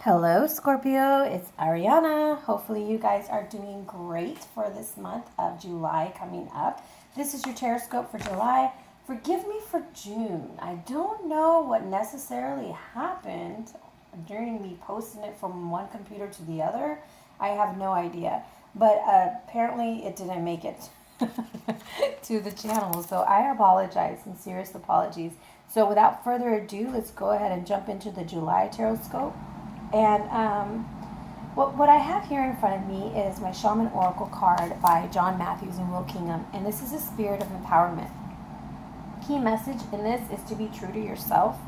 Hello, Scorpio. It's Ariana. Hopefully, you guys are doing great for this month of July coming up. This is your Teroscope for July. Forgive me for June. I don't know what necessarily happened during me posting it from one computer to the other. I have no idea. But apparently, it didn't make it to the channel. So I apologize. Sincerest apologies. So without further ado, let's go ahead and jump into the July Teroscope. And what I have here in front of me is my Shaman Oracle card by John Matthews and Will Kingham. And this is a spirit of empowerment. Key message in this is to be true to yourself.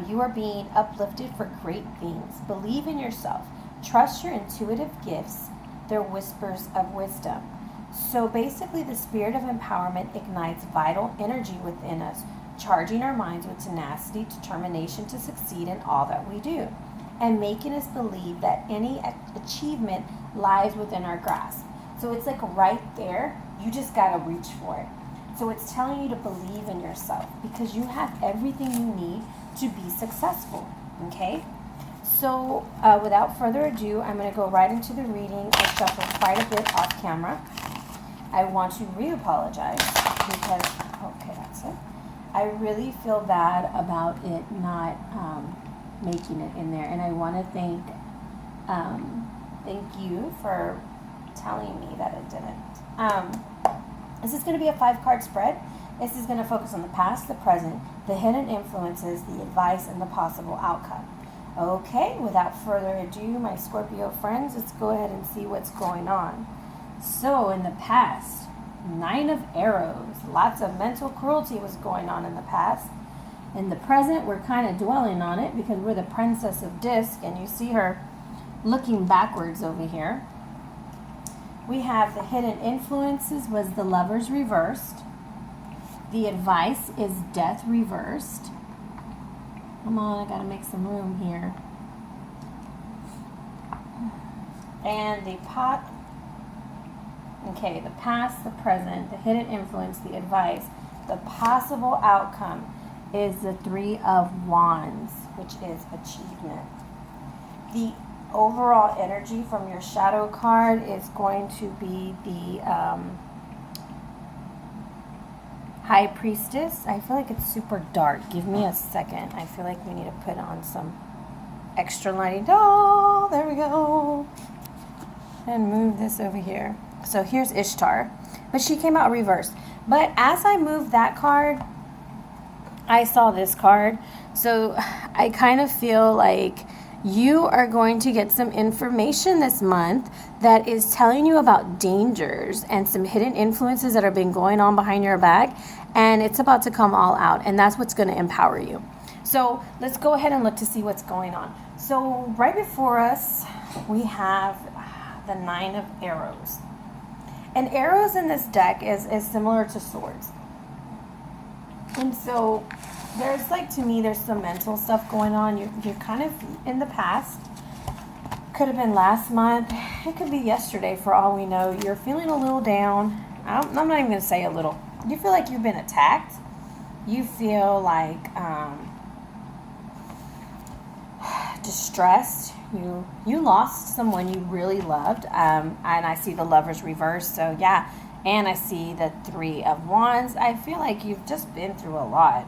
You are being uplifted for great things. Believe in yourself. Trust your intuitive gifts. They're whispers of wisdom. So basically, the spirit of empowerment ignites vital energy within us, charging our minds with tenacity, determination to succeed in all that we do, and making us believe that any achievement lies within our grasp. So it's like right there, you just got to reach for it. So it's telling you to believe in yourself because you have everything you need to be successful, okay? So without further ado, I'm going to go right into the reading. I shuffled quite a bit off camera. I want to re-apologize because, okay, that's it. I really feel bad about it not making it in there, and I want to thank you for telling me that it didn't. This is going to be a 5-card spread. This is going to focus on the past, the present, the hidden influences, the advice, and the possible outcome. Okay, without further ado, my Scorpio friends, let's go ahead and see what's going on. So in the past, 9 of Arrows, lots of mental cruelty was going on in the past. In the present, we're kind of dwelling on it because we're the Princess of Disc, and you see her looking backwards over here. We have the hidden influences was the Lovers reversed. The advice is Death reversed. Come on, I gotta make some room here. And the pot. Okay, the past, the present, the hidden influence, the advice, the possible outcome is the 3 of Wands, which is achievement. The overall energy from your shadow card is going to be the High Priestess. I feel like it's super dark. Give me a second. I feel like we need to put on some extra lighting. Oh, there we go. And move this over here. So here's Ishtar, but she came out reversed. But as I moved that card, I saw this card. So I kind of feel like you are going to get some information this month that is telling you about dangers and some hidden influences that have been going on behind your back, and it's about to come all out, and that's what's going to empower you. So let's go ahead and look to see what's going on. So right before us, we have the 9 of Arrows. And arrows in this deck is similar to swords. And so there's to me, there's some mental stuff going on. You're kind of in the past. Could have been last month. It could be yesterday for all we know. You're feeling a little down. I'm not even going to say a little. You feel like you've been attacked. You feel like distressed. You lost someone you really loved, and I see the Lovers reversed, so yeah, and I see the 3 of Wands. I feel like you've just been through a lot.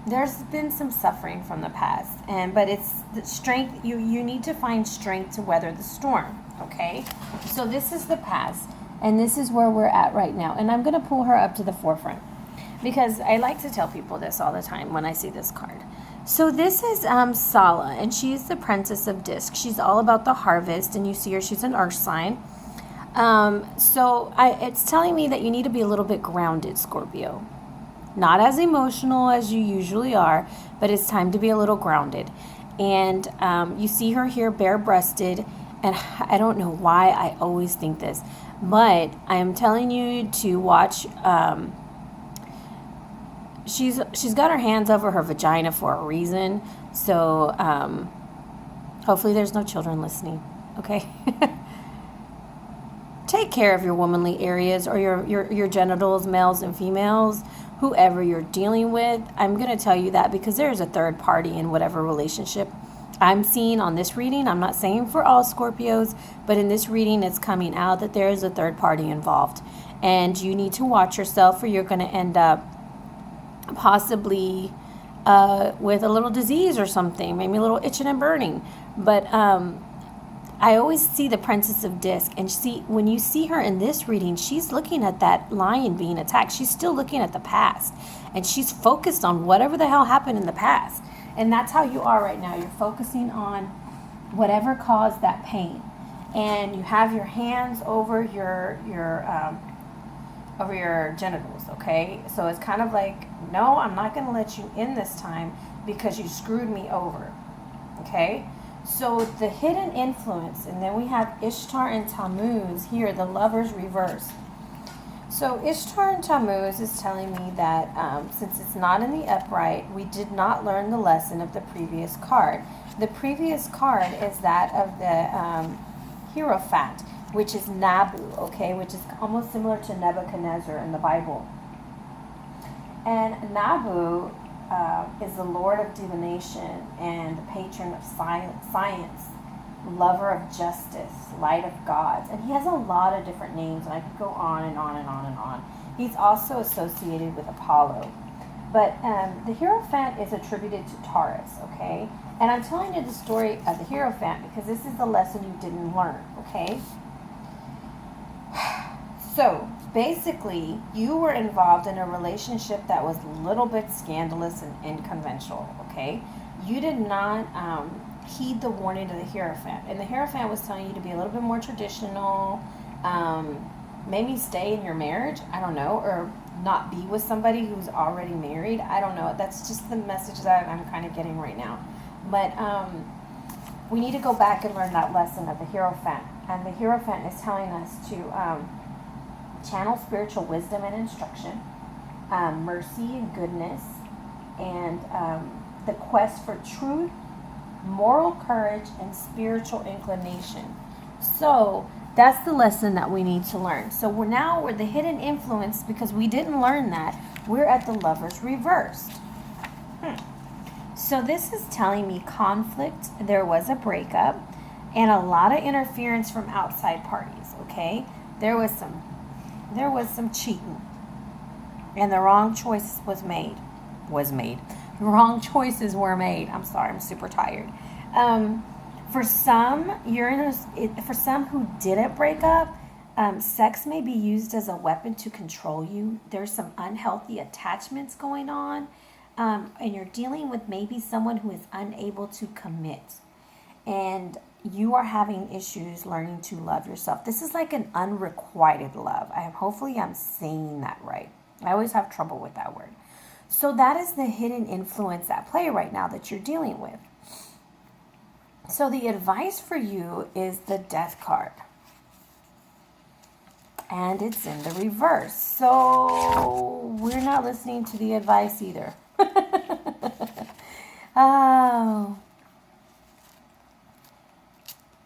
There's been some suffering from the past, but it's the strength. You need to find strength to weather the storm, okay? So this is the past, and this is where we're at right now, and I'm going to pull her up to the forefront, because I like to tell people this all the time when I see this card. So this is Sala, and she's the Princess of Disc. She's all about the harvest, and you see her, she's an earth sign. So it's telling me that you need to be a little bit grounded, Scorpio. Not as emotional as you usually are, but it's time to be a little grounded. And you see her here bare-breasted, and I don't know why I always think this, but I am telling you to watch... She's got her hands over her vagina for a reason. So hopefully there's no children listening. Okay. take care of your womanly areas, or your genitals, males and females, whoever you're dealing with. I'm going to tell you that because there's a third party in whatever relationship I'm seeing on this reading. I'm not saying for all Scorpios, but in this reading, it's coming out that there is a third party involved. And you need to watch yourself, or you're going to end up possibly with a little disease or something, maybe a little itching and burning. But I always see the Princess of Disc, and when you see her in this reading, she's looking at that lion being attacked. She's still looking at the past, and she's focused on whatever the hell happened in the past. And that's how you are right now. You're focusing on whatever caused that pain, and you have your hands over your genitals. Okay, so it's kind of like, no, I'm not going to let you in this time because you screwed me over. Okay. So the hidden influence, and then we have Ishtar and Tammuz here, the lovers reversed. So Ishtar and Tammuz is telling me that since it's not in the upright, we did not learn the lesson of the previous card. The previous card is that of the Hierophant, which is Nabu, okay, which is almost similar to Nebuchadnezzar in the Bible. And Nabu is the lord of divination and the patron of science, lover of justice, light of gods. And he has a lot of different names, and I could go on and on and on and on. He's also associated with Apollo. But the Hierophant is attributed to Taurus, okay? And I'm telling you the story of the Hierophant because this is the lesson you didn't learn, okay? So, basically, you were involved in a relationship that was a little bit scandalous and unconventional, okay? You did not heed the warning of the Hierophant. And the Hierophant was telling you to be a little bit more traditional, maybe stay in your marriage, I don't know, or not be with somebody who's already married. I don't know. That's just the message that I'm kind of getting right now. But we need to go back and learn that lesson of the Hierophant. And the Hierophant is telling us to channel spiritual wisdom and instruction, mercy and goodness, and the quest for truth, moral courage, and spiritual inclination. So that's the lesson that we need to learn. So we're the hidden influence, because we didn't learn that. We're at the lovers reversed. So this is telling me conflict. There was a breakup and a lot of interference from outside parties. Okay, there was some cheating, and the wrong choice was made. The wrong choices were made. I'm sorry, I'm super tired. For some, for some who didn't break up, sex may be used as a weapon to control you. There's some unhealthy attachments going on, and you're dealing with maybe someone who is unable to commit, and you are having issues learning to love yourself. This is like an unrequited love. Hopefully I'm saying that right. I always have trouble with that word. So that is the hidden influence at play right now that you're dealing with. So the advice for you is the Death card. And it's in the reverse. So we're not listening to the advice either. Oh.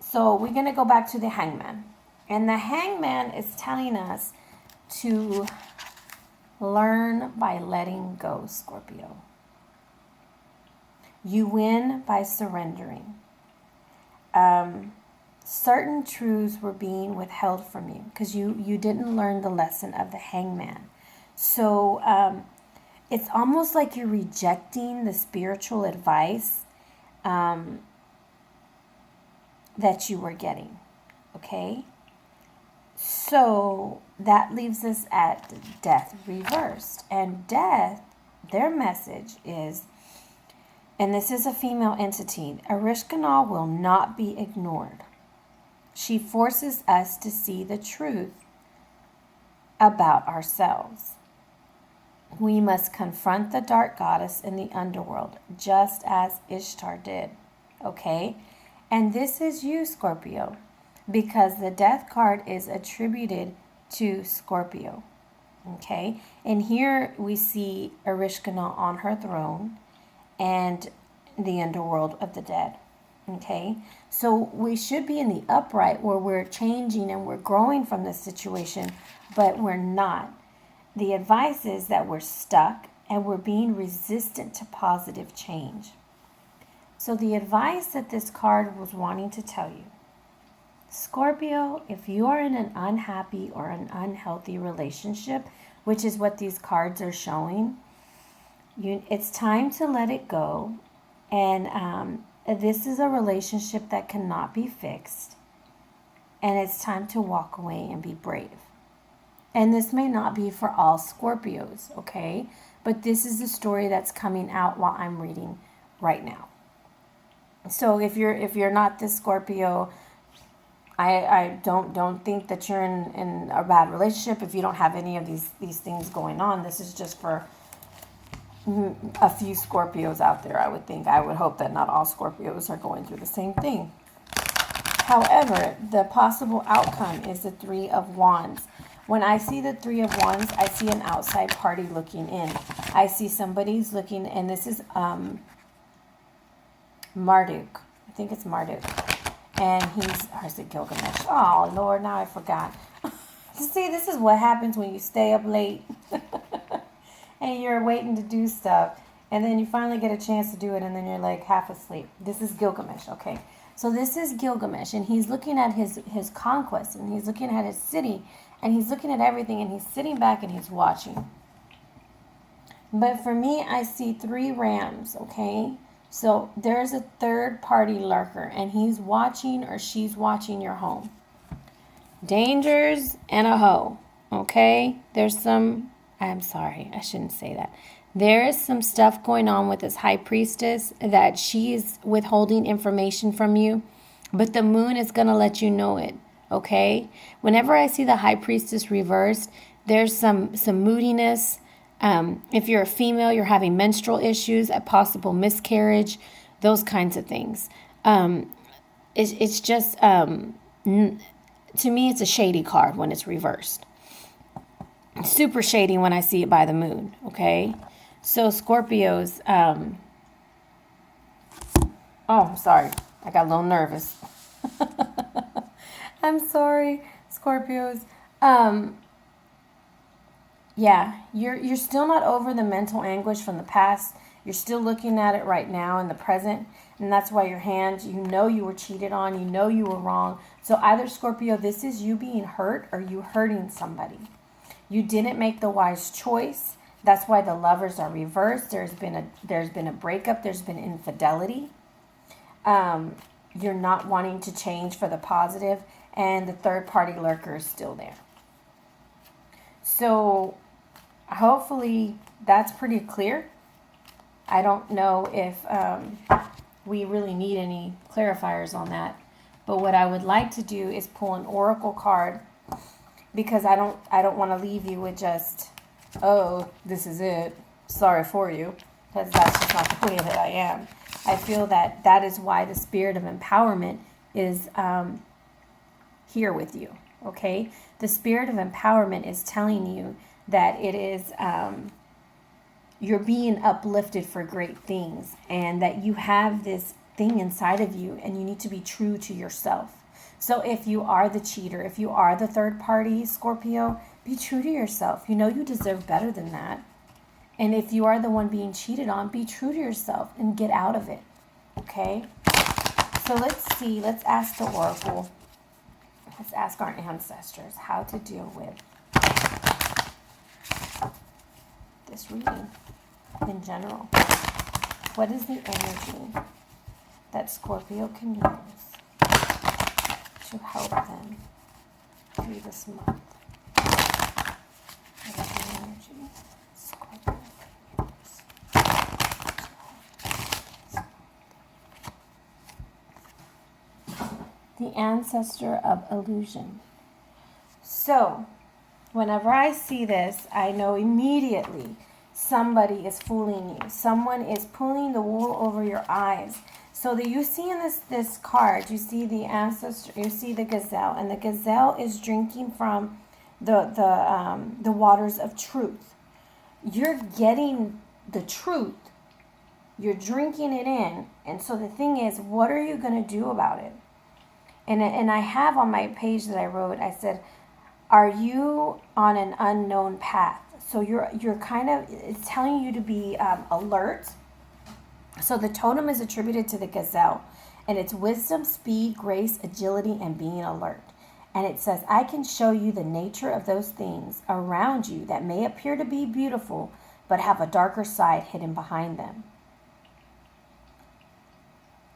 So we're going to go back to the Hangman. And the Hangman is telling us to learn by letting go, Scorpio. You win by surrendering. Certain truths were being withheld from you because you didn't learn the lesson of the Hangman. So it's almost like you're rejecting the spiritual advice that you were getting. Okay? So that leaves us at Death reversed. And Death, their message is, and this is a female entity, Ereshkigal will not be ignored. She forces us to see the truth about ourselves. We must confront the dark goddess in the underworld, just as Ishtar did. Okay? And this is you, Scorpio, because the Death card is attributed to Scorpio. Okay? And here we see Ereshkigal on her throne and the underworld of the dead. Okay, so we should be in the upright where we're changing and we're growing from this situation, but we're not. The advice is that we're stuck and we're being resistant to positive change. So the advice that this card was wanting to tell you, Scorpio, if you are in an unhappy or an unhealthy relationship, which is what these cards are showing, it's time to let it go. And this is a relationship that cannot be fixed. And it's time to walk away and be brave. And this may not be for all Scorpios, okay? But this is the story that's coming out while I'm reading right now. So if you're not this Scorpio, I don't think that you're in a bad relationship. If you don't have any of these things going on, this is just for a few Scorpios out there, I would think. I would hope that not all Scorpios are going through the same thing. However, the possible outcome is the Three of Wands. When I see the Three of Wands, I see an outside party looking in. I see somebody's looking, and this is Marduk. I think it's Marduk. And or is it Gilgamesh? Oh, Lord, now I forgot. See, this is what happens when you stay up late. And you're waiting to do stuff. And then you finally get a chance to do it, and then you're like half asleep. This is Gilgamesh, okay? So this is Gilgamesh, and he's looking at his conquest, and he's looking at his city, and he's looking at everything, and he's sitting back, and he's watching. But for me, I see 3 rams, okay? So there's a third-party lurker, and he's watching or she's watching your home. Dangers and a hoe, okay? I'm sorry, I shouldn't say that. There is some stuff going on with this high priestess that she is withholding information from you, but the moon is going to let you know it, okay? Whenever I see the high priestess reversed, there's some moodiness. If you're a female, you're having menstrual issues, a possible miscarriage, those kinds of things. It's just, to me, it's a shady card when it's reversed. Super shady when I see it by the moon, okay? So Scorpios, I'm sorry. I got a little nervous. I'm sorry, Scorpios. Yeah, you're still not over the mental anguish from the past. You're still looking at it right now in the present, and that's why your hands, you know you were cheated on, you know you were wrong. So either Scorpio, this is you being hurt or you hurting somebody. You didn't make the wise choice. That's why the lovers are reversed. There's been a breakup. There's been infidelity. You're not wanting to change for the positive, and the third party lurker is still there. So hopefully that's pretty clear. I don't know if we really need any clarifiers on that. But what I would like to do is pull an oracle card, because I don't want to leave you with just, oh, this is it, sorry for you, because that's just not the way that I am. I feel that is why the spirit of empowerment is here with you, okay? The spirit of empowerment is telling you that it is, you're being uplifted for great things, and that you have this thing inside of you, and you need to be true to yourself. So if you are the cheater, if you are the third party Scorpio, be true to yourself. You know you deserve better than that. And if you are the one being cheated on, be true to yourself and get out of it. Okay? So let's see. Let's ask the oracle. Let's ask our ancestors how to deal with this reading in general. What is the energy that Scorpio can use to help them through this month? What is the energy Scorpio can use to help the ancestor of illusion? So, whenever I see this, I know immediately somebody is fooling you. Someone is pulling the wool over your eyes. So that you see in this card, you see the ancestor, you see the gazelle, and the gazelle is drinking from the waters of truth. You're getting the truth. You're drinking it in. And so the thing is, what are you going to do about it? And I have on my page that I wrote, I said, are you on an unknown path? So you're kind of, it's telling you to be alert. So the totem is attributed to the gazelle, and it's wisdom, speed, grace, agility, and being alert. And it says, I can show you the nature of those things around you that may appear to be beautiful, but have a darker side hidden behind them.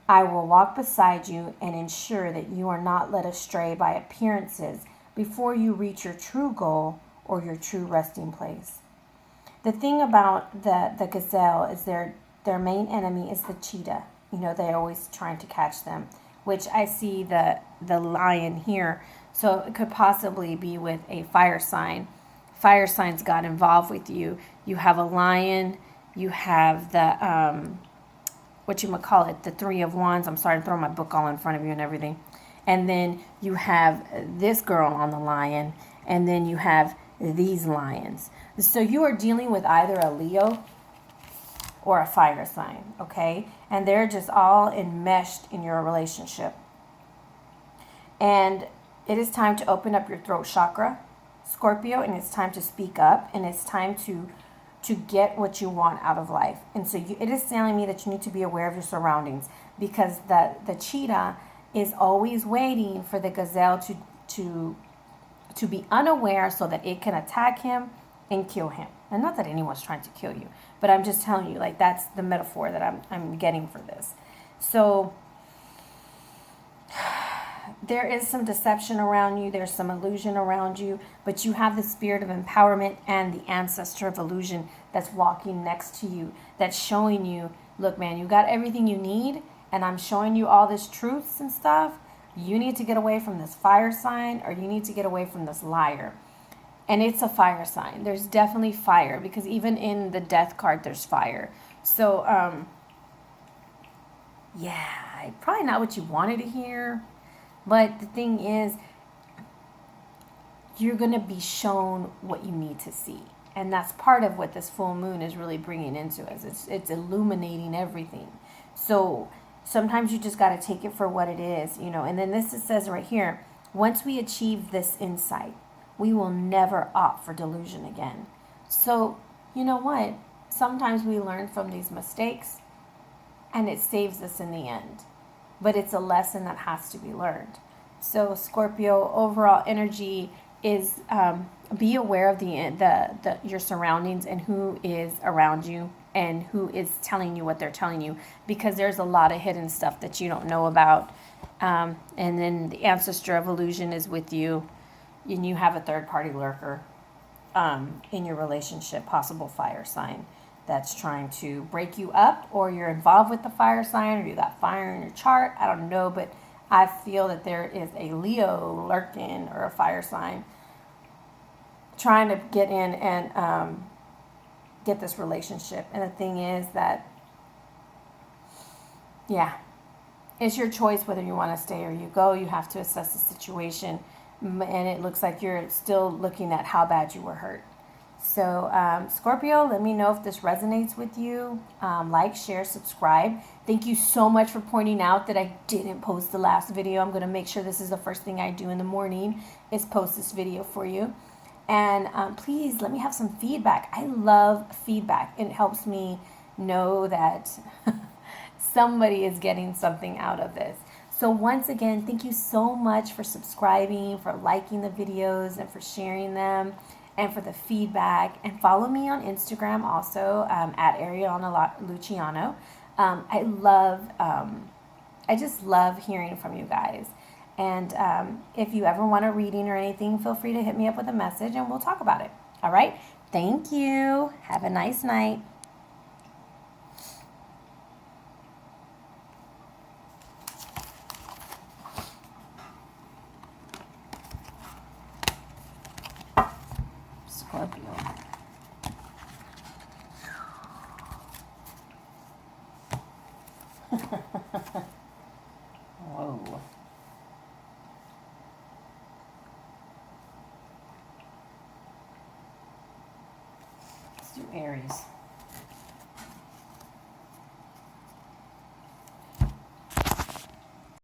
I will walk beside you and ensure that you are not led astray by appearances before you reach your true goal or your true resting place. The thing about the gazelle is their main enemy is the cheetah. You know, they're always trying to catch them, which I see the lion here. So it could possibly be with a fire sign. Fire signs got involved with you. You have a lion. You have the, the Three of Wands. I'm sorry, I'm throwing my book all in front of you and everything. And then you have this girl on the lion. And then you have these lions. So you are dealing with either a Leo or a fire sign, okay? And they're just all enmeshed in your relationship. And it is time to open up your throat chakra, Scorpio, and it's time to speak up, and it's time to get what you want out of life. And so it is telling me that you need to be aware of your surroundings, because the cheetah is always waiting for the gazelle to be unaware so that it can attack him and kill him. And not that anyone's trying to kill you, but I'm just telling you, like, that's the metaphor that I'm getting for this. So there is some deception around you. There's some illusion around you, but you have the spirit of empowerment and the ancestor of illusion that's walking next to you, that's showing you, look, man, you got everything you need, and I'm showing you all this truths and stuff. You need to get away from this fire sign, or you need to get away from this liar. And it's a fire sign. There's definitely fire, because even in the death card, there's fire. So, yeah, probably not what you wanted to hear. But the thing is, you're going to be shown what you need to see. And that's part of what this full moon is really bringing into us. It's illuminating everything. So sometimes you just got to take it for what it is, you know. And then this, it says right here, once we achieve this insight, we will never opt for delusion again. So, you know what? Sometimes we learn from these mistakes, and it saves us in the end. But it's a lesson that has to be learned. So, Scorpio, overall energy is be aware of your surroundings and who is around you and who is telling you what they're telling you, because there's a lot of hidden stuff that you don't know about. And then the ancestor of illusion is with you. And you have a third-party lurker in your relationship, possible fire sign that's trying to break you up, or you're involved with the fire sign, or you got fire in your chart. I don't know, but I feel that there is a Leo lurking, or a fire sign, trying to get in and get this relationship. And the thing is that, yeah, it's your choice whether you want to stay or you go. You have to assess the situation. And it looks like you're still looking at how bad you were hurt. So, Scorpio, let me know if this resonates with you. Like, share, subscribe. Thank you so much for pointing out that I didn't post the last video. I'm going to make sure this is the first thing I do in the morning is post this video for you. And please let me have some feedback. I love feedback. It helps me know that somebody is getting something out of this. So once again, thank you so much for subscribing, for liking the videos, and for sharing them, and for the feedback. And follow me on Instagram also, at Ariana Luciano. I just love hearing from you guys. And if you ever want a reading or anything, feel free to hit me up with a message and we'll talk about it. All right? Thank you. Have a nice night. Scorpio. Whoa. Let's do Aries.